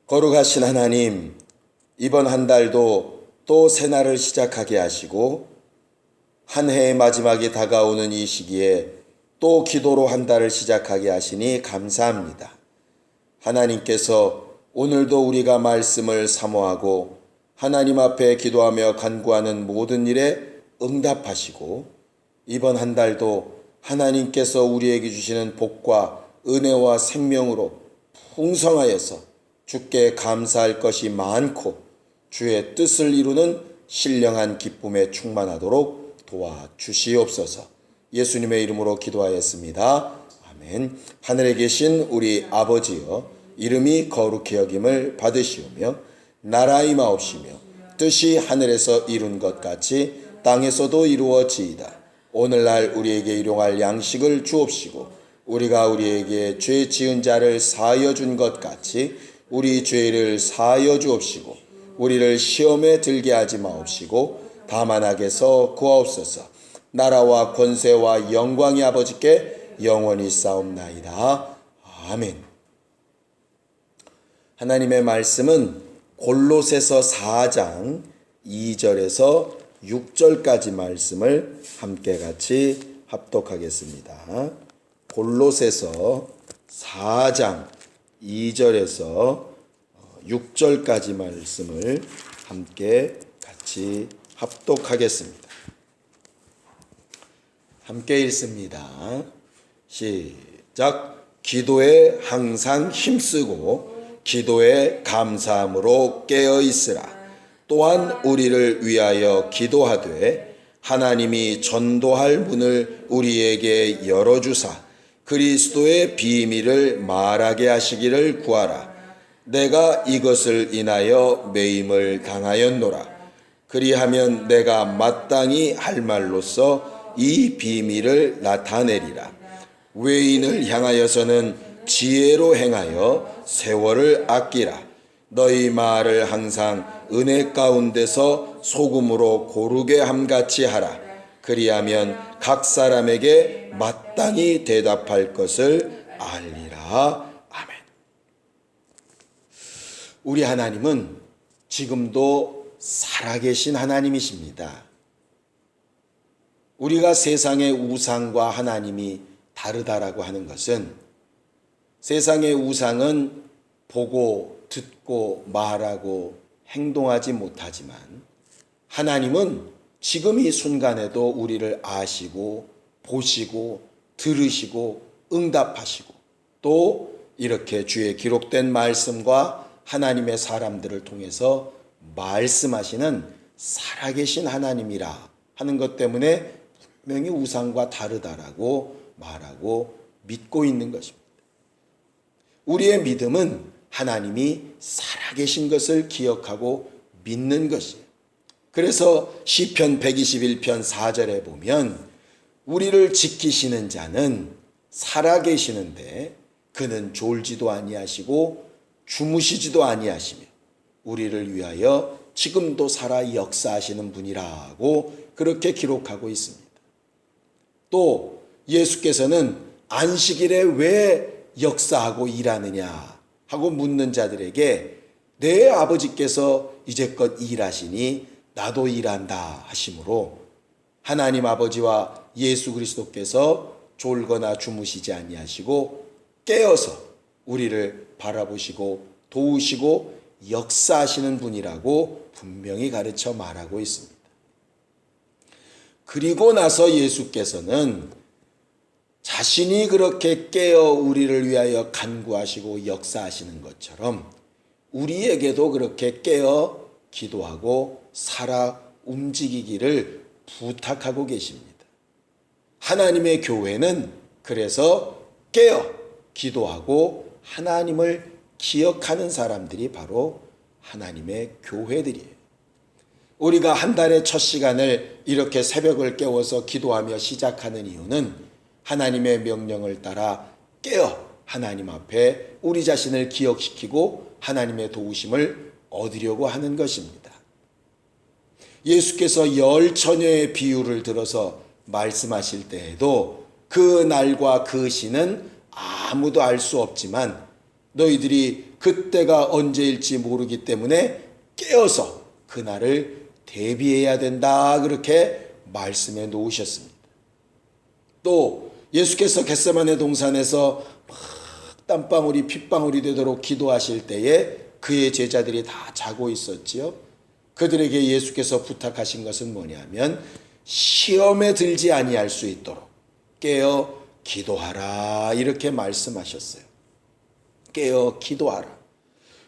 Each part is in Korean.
거룩하신 하나님, 이번 한 달도 또 새날을 시작하게 하시고 한 해의 마지막이 다가오는 이 시기에 또 기도로 한 달을 시작하게 하시니 감사합니다. 하나님께서 오늘도 우리가 말씀을 사모하고 하나님 앞에 기도하며 간구하는 모든 일에 응답하시고 이번 한 달도 하나님께서 우리에게 주시는 복과 은혜와 생명으로 풍성하여서 주께 감사할 것이 많고 주의 뜻을 이루는 신령한 기쁨에 충만하도록 도와주시옵소서. 예수님의 이름으로 기도하였습니다. 아멘. 하늘에 계신 우리 아버지여, 이름이 거룩히 여김을 받으시오며 나라 임하옵시며 뜻이 하늘에서 이룬 것 같이 땅에서도 이루어지이다. 오늘날 우리에게 일용할 양식을 주옵시고 우리가 우리에게 죄 지은 자를 사하여 준 것 같이 우리 죄를 사하여 주옵시고 우리를 시험에 들게 하지 마옵시고 다만 악에서 구하옵소서. 나라와 권세와 영광이 아버지께 영원히 싸움나이다. 아멘. 하나님의 말씀은 골로새서 4장 2절에서 6절까지 말씀을 함께 같이 합독하겠습니다. 골로새서 4장 2절에서 6절까지 말씀을 함께 같이 합독하겠습니다. 함께 읽습니다. 시작. 기도에 항상 힘쓰고 기도에 감사함으로 깨어 있으라. 또한 우리를 위하여 기도하되 하나님이 전도할 문을 우리에게 열어주사 그리스도의 비밀을 말하게 하시기를 구하라. 내가 이것을 인하여 매임을 당하였노라. 그리하면 내가 마땅히 할 말로써 이 비밀을 나타내리라. 외인을 향하여서는 지혜로 행하여 세월을 아끼라. 너희 말을 항상 은혜 가운데서 소금으로 고르게 함같이 하라. 그리하면 각 사람에게 마땅히 대답할 것을 알리라. 아멘. 우리 하나님은 지금도 살아계신 하나님이십니다. 우리가 세상의 우상과 하나님이 다르다라고 하는 것은 세상의 우상은 보고 듣고 말하고 행동하지 못하지만 하나님은 지금 이 순간에도 우리를 아시고 보시고 들으시고 응답하시고 또 이렇게 주의 기록된 말씀과 하나님의 사람들을 통해서 말씀하시는 살아계신 하나님이라 하는 것 때문에 분명히 우상과 다르다라고 말하고 믿고 있는 것입니다. 우리의 믿음은 하나님이 살아계신 것을 기억하고 믿는 것이에요. 그래서 시편 121편 4절에 보면 우리를 지키시는 자는 살아계시는데 그는 졸지도 아니하시고 주무시지도 아니하시며 우리를 위하여 지금도 살아 역사하시는 분이라고 그렇게 기록하고 있습니다. 또 예수께서는 안식일에 왜 역사하고 일하느냐 하고 묻는 자들에게 내 아버지께서 이제껏 일하시니 나도 일한다 하심으로 하나님 아버지와 예수 그리스도께서 졸거나 주무시지 아니하시고 깨어서 우리를 바라보시고 도우시고 역사하시는 분이라고 분명히 가르쳐 말하고 있습니다. 그리고 나서 예수께서는 자신이 그렇게 깨어 우리를 위하여 간구하시고 역사하시는 것처럼 우리에게도 그렇게 깨어 기도하고 살아 움직이기를 부탁하고 계십니다. 하나님의 교회는 그래서 깨어 기도하고 하나님을 기억하는 사람들이 바로 하나님의 교회들이에요. 우리가 한 달의 첫 시간을 이렇게 새벽을 깨워서 기도하며 시작하는 이유는 하나님의 명령을 따라 깨어 하나님 앞에 우리 자신을 기억시키고 하나님의 도우심을 얻으려고 하는 것입니다. 예수께서 10처녀의 비유를 들어서 말씀하실 때에도 그 날과 그 시는 아무도 알 수 없지만 너희들이 그때가 언제일지 모르기 때문에 깨어서 그날을 대비해야 된다, 그렇게 말씀해 놓으셨습니다. 또 예수께서 겟세마네 동산에서 막 땀방울이 핏방울이 되도록 기도하실 때에 그의 제자들이 다 자고 있었지요. 그들에게 예수께서 부탁하신 것은 뭐냐면 시험에 들지 아니할 수 있도록 깨어 기도하라, 이렇게 말씀하셨어요. 깨어 기도하라.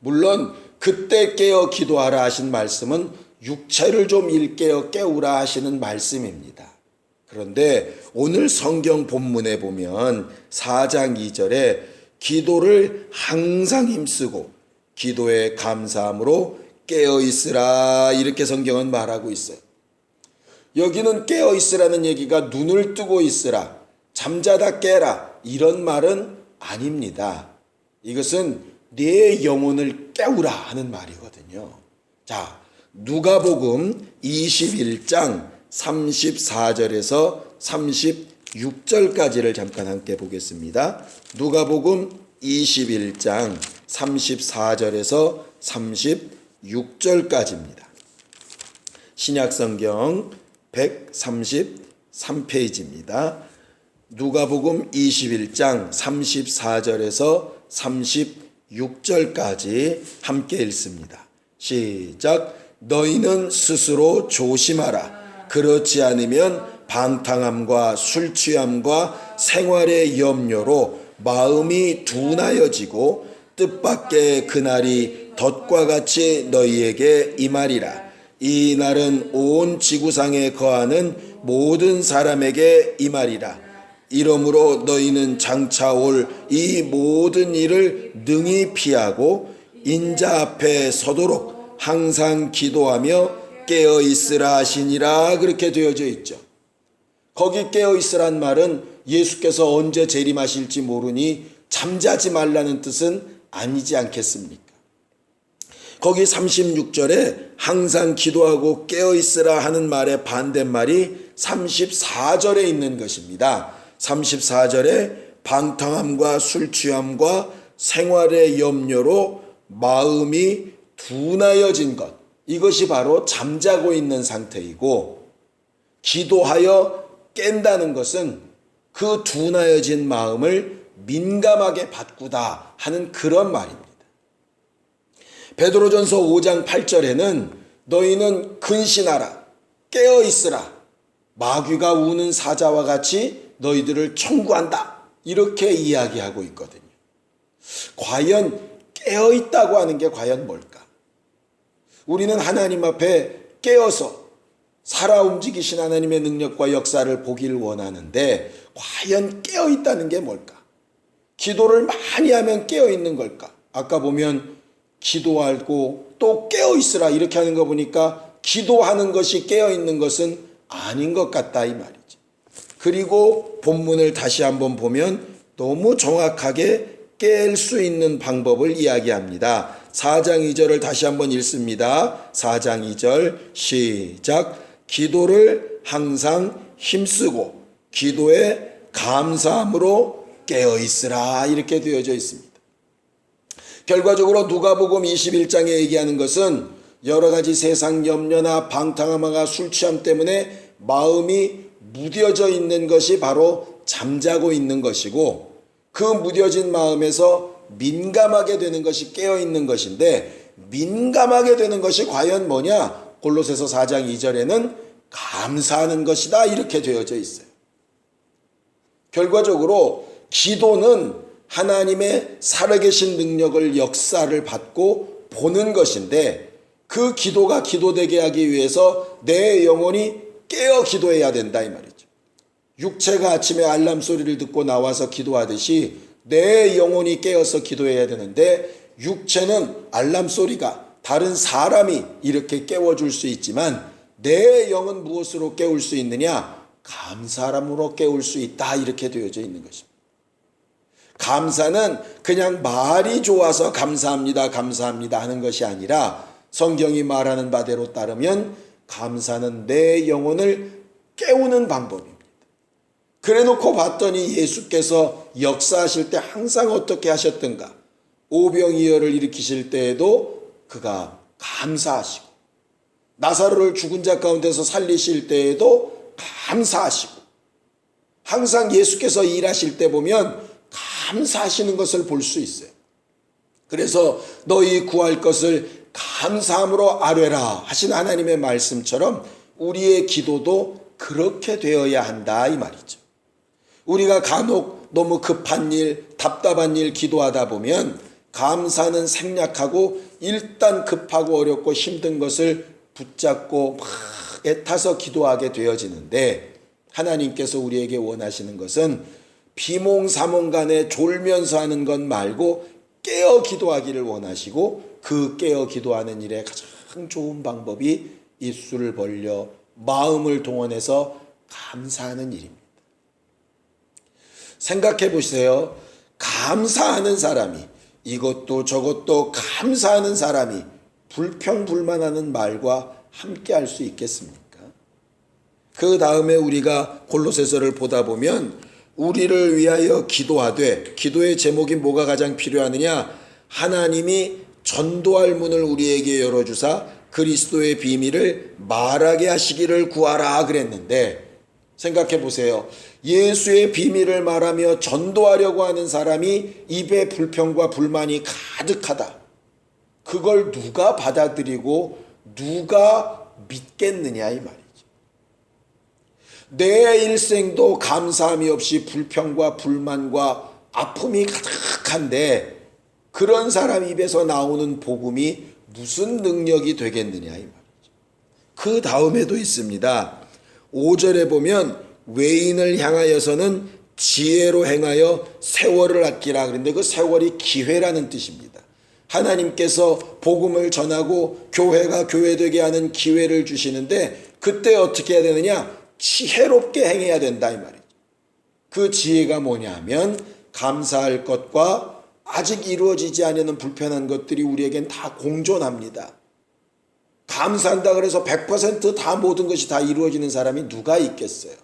물론 그때 깨어 기도하라 하신 말씀은 육체를 좀 일깨어 깨우라 하시는 말씀입니다. 그런데 오늘 성경 본문에 보면 4장 2절에 기도를 항상 힘쓰고 기도에 감사함으로 깨어 있으라, 이렇게 성경은 말하고 있어요. 여기는 깨어 있으라는 얘기가 눈을 뜨고 있으라, 잠자다 깨라, 이런 말은 아닙니다. 이것은 내 영혼을 깨우라 하는 말이거든요. 자, 누가복음 21장 34절에서 36절까지를 잠깐 함께 보겠습니다. 누가복음 21장 34절에서 36절까지입니다. 신약성경 133페이지입니다. 누가복음 21장 34절에서 36절까지 함께 읽습니다. 시작. 너희는 스스로 조심하라. 그렇지 않으면 방탕함과 술 취함과 생활의 염려로 마음이 둔하여지고 뜻밖의 그날이 덫과 같이 너희에게 임하리라. 이 날은 온 지구상에 거하는 모든 사람에게 임하리라. 이러므로 너희는 장차 올 이 모든 일을 능히 피하고 인자 앞에 서도록 항상 기도하며 깨어 있으라 하시니라, 그렇게 되어져 있죠. 거기 깨어 있으란 말은 예수께서 언제 재림하실지 모르니 잠자지 말라는 뜻은 아니지 않겠습니까? 거기 36절에 항상 기도하고 깨어 있으라 하는 말의 반대말이 34절에 있는 것입니다. 34절에 방탕함과 술 취함과 생활의 염려로 마음이 둔하여진 것, 이것이 바로 잠자고 있는 상태이고, 기도하여 깬다는 것은 그 둔하여진 마음을 민감하게 바꾸다 하는 그런 말입니다. 베드로전서 5장 8절에는 너희는 근신하라, 깨어 있으라, 마귀가 우는 사자와 같이 너희들을 청구한다, 이렇게 이야기하고 있거든요. 과연 깨어 있다고 하는 게 과연 뭘까? 우리는 하나님 앞에 깨어서 살아 움직이신 하나님의 능력과 역사를 보기를 원하는데 과연 깨어 있다는 게 뭘까? 기도를 많이 하면 깨어 있는 걸까? 아까 보면 기도하고 또 깨어 있으라 이렇게 하는 거 보니까 기도하는 것이 깨어 있는 것은 아닌 것 같다, 이 말이죠. 그리고 본문을 다시 한번 보면 너무 정확하게 깰 수 있는 방법을 이야기합니다. 4장 2절을 다시 한번 읽습니다. 4장 2절 시작. 기도를 항상 힘쓰고 기도에 감사함으로 깨어 있으라, 이렇게 되어져 있습니다. 결과적으로 누가복음 21장에 얘기하는 것은 여러 가지 세상 염려나 방탕함과 술 취함 때문에 마음이 무뎌져 있는 것이 바로 잠자고 있는 것이고, 그 무뎌진 마음에서 민감하게 되는 것이 깨어 있는 것인데, 민감하게 되는 것이 과연 뭐냐? 골로새서 4장 2절에는 감사하는 것이다, 이렇게 되어져 있어요. 결과적으로 기도는 하나님의 살아계신 능력을, 역사를 받고 보는 것인데, 그 기도가 기도되게 하기 위해서 내 영혼이 깨어 기도해야 된다, 이 말이죠. 육체가 아침에 알람 소리를 듣고 나와서 기도하듯이 내 영혼이 깨어서 기도해야 되는데, 육체는 알람 소리가 다른 사람이 이렇게 깨워줄 수 있지만 내 영은 무엇으로 깨울 수 있느냐? 감사함으로 깨울 수 있다, 이렇게 되어져 있는 것입니다. 감사는 그냥 말이 좋아서 감사합니다, 감사합니다 하는 것이 아니라, 성경이 말하는 바대로 따르면 감사는 내 영혼을 깨우는 방법입니다. 그래 놓고 봤더니 예수께서 역사하실 때 항상 어떻게 하셨던가? 오병이어를 일으키실 때에도 그가 감사하시고, 나사로를 죽은 자 가운데서 살리실 때에도 감사하시고, 항상 예수께서 일하실 때 보면 감사하시는 것을 볼 수 있어요. 그래서 너희 구할 것을 감사함으로 아뢰라 하신 하나님의 말씀처럼 우리의 기도도 그렇게 되어야 한다 이 말이죠. 우리가 간혹 너무 급한 일, 답답한 일 기도하다 보면 감사는 생략하고 일단 급하고 어렵고 힘든 것을 붙잡고 막 애타서 기도하게 되어지는데, 하나님께서 우리에게 원하시는 것은 비몽사몽간에 졸면서 하는 것 말고 깨어 기도하기를 원하시고, 그 깨어 기도하는 일에 가장 좋은 방법이 입술을 벌려 마음을 동원해서 감사하는 일입니다. 생각해 보세요. 감사하는 사람이, 이것도 저것도 감사하는 사람이 불평불만하는 말과 함께 할 수 있겠습니까? 그 다음에 우리가 골로새서를 보다 보면 우리를 위하여 기도하되, 기도의 제목이 뭐가 가장 필요하느냐? 하나님이 전도할 문을 우리에게 열어주사 그리스도의 비밀을 말하게 하시기를 구하라 그랬는데, 생각해 보세요. 예수의 비밀을 말하며 전도하려고 하는 사람이 입에 불평과 불만이 가득하다. 그걸 누가 받아들이고 누가 믿겠느냐 이 말이죠. 내 일생도 감사함이 없이 불평과 불만과 아픔이 가득한데, 그런 사람 입에서 나오는 복음이 무슨 능력이 되겠느냐 이 말이죠. 그 다음에도 있습니다. 5절에 보면 외인을 향하여서는 지혜로 행하여 세월을 아끼라 그랬는데, 그 세월이 기회라는 뜻입니다. 하나님께서 복음을 전하고 교회가 교회되게 하는 기회를 주시는데, 그때 어떻게 해야 되느냐? 지혜롭게 행해야 된다 이 말이죠. 그 지혜가 뭐냐 하면, 감사할 것과 아직 이루어지지 않는 불편한 것들이 우리에겐 다 공존합니다. 감사한다 그래서 100% 모든 것이 다 이루어지는 사람이 누가 있겠어요?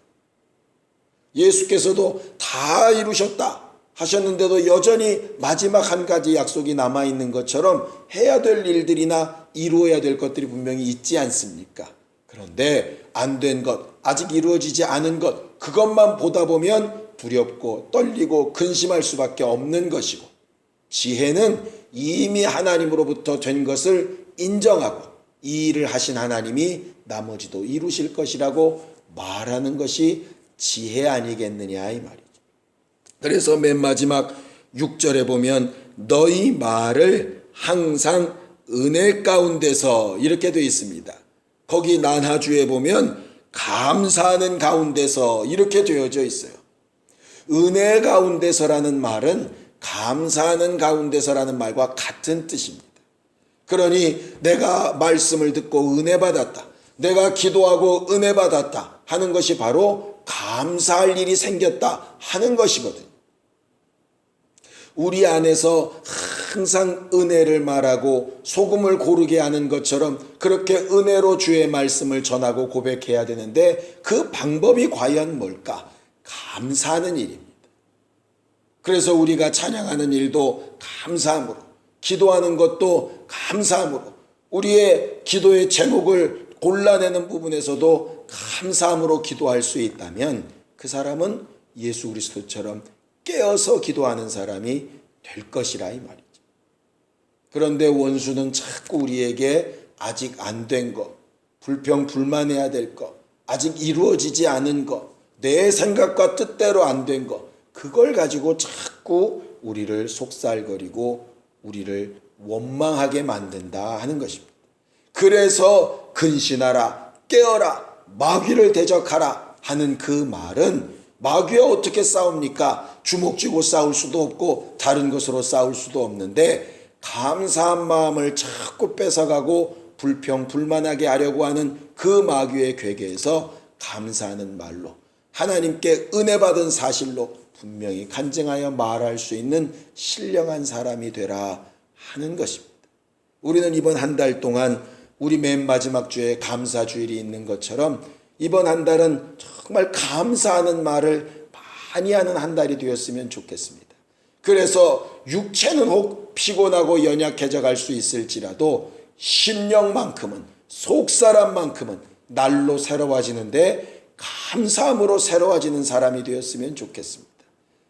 예수께서도 다 이루셨다 하셨는데도 여전히 마지막 한 가지 약속이 남아있는 것처럼 해야 될 일들이나 이루어야 될 것들이 분명히 있지 않습니까? 그런데 안 된 것, 아직 이루어지지 않은 것, 그것만 보다 보면 두렵고 떨리고 근심할 수밖에 없는 것이고, 지혜는 이미 하나님으로부터 된 것을 인정하고 이 일을 하신 하나님이 나머지도 이루실 것이라고 말하는 것이 지혜 아니겠느냐 이 말이죠. 그래서 맨 마지막 6절에 보면 너희 말을 항상 은혜 가운데서 이렇게 되어 있습니다. 거기 난하주에 보면 감사하는 가운데서 이렇게 되어져 있어요. 은혜 가운데서라는 말은 감사하는 가운데서라는 말과 같은 뜻입니다. 그러니 내가 말씀을 듣고 은혜 받았다, 내가 기도하고 은혜 받았다 하는 것이 바로 감사할 일이 생겼다 하는 것이거든요. 우리 안에서 항상 은혜를 말하고 소금을 고르게 하는 것처럼 그렇게 은혜로 주의 말씀을 전하고 고백해야 되는데, 그 방법이 과연 뭘까? 감사하는 일입니다. 그래서 우리가 찬양하는 일도 감사함으로, 기도하는 것도 감사함으로, 우리의 기도의 제목을 골라내는 부분에서도 감사함으로 기도할 수 있다면 그 사람은 예수 그리스도처럼 깨어서 기도하는 사람이 될 것이라 이 말이죠. 그런데 원수는 자꾸 우리에게 아직 안 된 것, 불평 불만해야 될 것, 아직 이루어지지 않은 것, 내 생각과 뜻대로 안 된 것, 그걸 가지고 자꾸 우리를 속살거리고 우리를 원망하게 만든다 하는 것입니다. 그래서 근신하라, 깨어라, 마귀를 대적하라 하는 그 말은, 마귀와 어떻게 싸웁니까? 주먹 쥐고 싸울 수도 없고 다른 것으로 싸울 수도 없는데, 감사한 마음을 자꾸 뺏어가고 불평 불만하게 하려고 하는 그 마귀의 괴계에서 감사하는 말로, 하나님께 은혜 받은 사실로 분명히 간증하여 말할 수 있는 신령한 사람이 되라 하는 것입니다. 우리는 이번 한 달 동안 우리 맨 마지막 주에 감사주일이 있는 것처럼 이번 한 달은 정말 감사하는 말을 많이 하는 한 달이 되었으면 좋겠습니다. 그래서 육체는 혹 피곤하고 연약해져 갈 수 있을지라도 심령만큼은, 속사람만큼은 날로 새로워지는데 감사함으로 새로워지는 사람이 되었으면 좋겠습니다.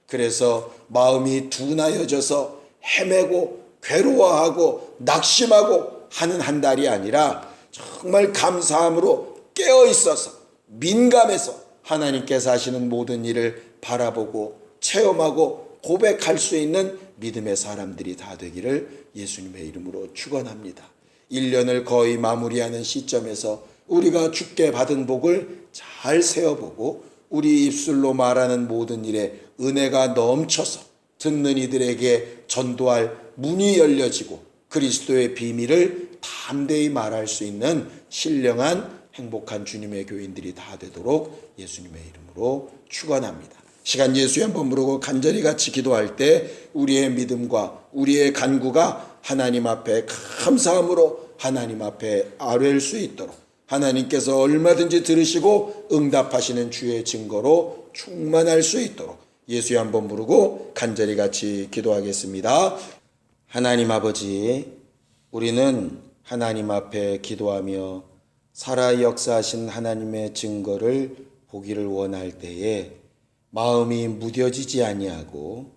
그래서 마음이 둔하여져서 헤매고 괴로워하고 낙심하고 하는 한 달이 아니라 정말 감사함으로 깨어 있어서 민감해서 하나님께서 하시는 모든 일을 바라보고 체험하고 고백할 수 있는 믿음의 사람들이 다 되기를 예수님의 이름으로 축원합니다. 1년을 거의 마무리하는 시점에서 우리가 주께 받은 복을 잘 세어보고 우리 입술로 말하는 모든 일에 은혜가 넘쳐서 듣는 이들에게 전도할 문이 열려지고 그리스도의 비밀을 담대히 말할 수 있는 신령한 행복한 주님의 교인들이 다 되도록 예수님의 이름으로 축원합니다. 시간 예수의 한번 부르고 간절히 같이 기도할 때 우리의 믿음과 우리의 간구가 하나님 앞에 감사함으로 하나님 앞에 아뢰일 수 있도록 하나님께서 얼마든지 들으시고 응답하시는 주의 증거로 충만할 수 있도록 예수의 한번 부르고 간절히 같이 기도하겠습니다. 하나님 아버지, 우리는 하나님 앞에 기도하며 살아 역사하신 하나님의 증거를 보기를 원할 때에 마음이 무뎌지지 아니하고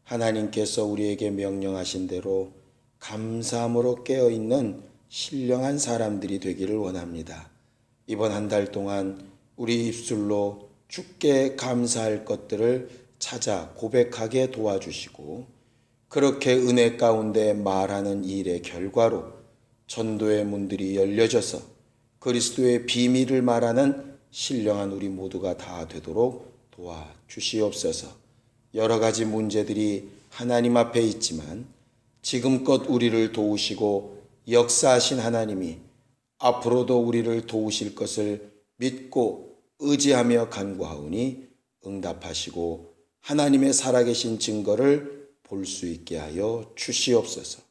하나님께서 우리에게 명령하신 대로 감사함으로 깨어있는 신령한 사람들이 되기를 원합니다. 이번 한 달 동안 우리 입술로 주께 감사할 것들을 찾아 고백하게 도와주시고 그렇게 은혜 가운데 말하는 일의 결과로 전도의 문들이 열려져서 그리스도의 비밀을 말하는 신령한 우리 모두가 다 되도록 도와주시옵소서. 여러 가지 문제들이 하나님 앞에 있지만 지금껏 우리를 도우시고 역사하신 하나님이 앞으로도 우리를 도우실 것을 믿고 의지하며 간구하오니 응답하시고 하나님의 살아계신 증거를 볼 수 있게 하여 주시옵소서.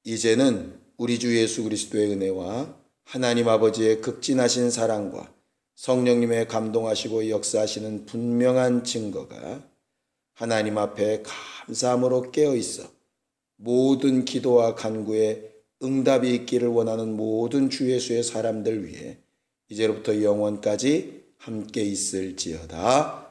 이제는 우리 주 예수 그리스도의 은혜와 하나님 아버지의 극진하신 사랑과 성령님의 감동하시고 역사하시는 분명한 증거가 하나님 앞에 감사함으로 깨어있어 모든 기도와 간구에 응답이 있기를 원하는 모든 주 예수의 사람들 위해 이제로부터 영원까지 함께 있을지어다.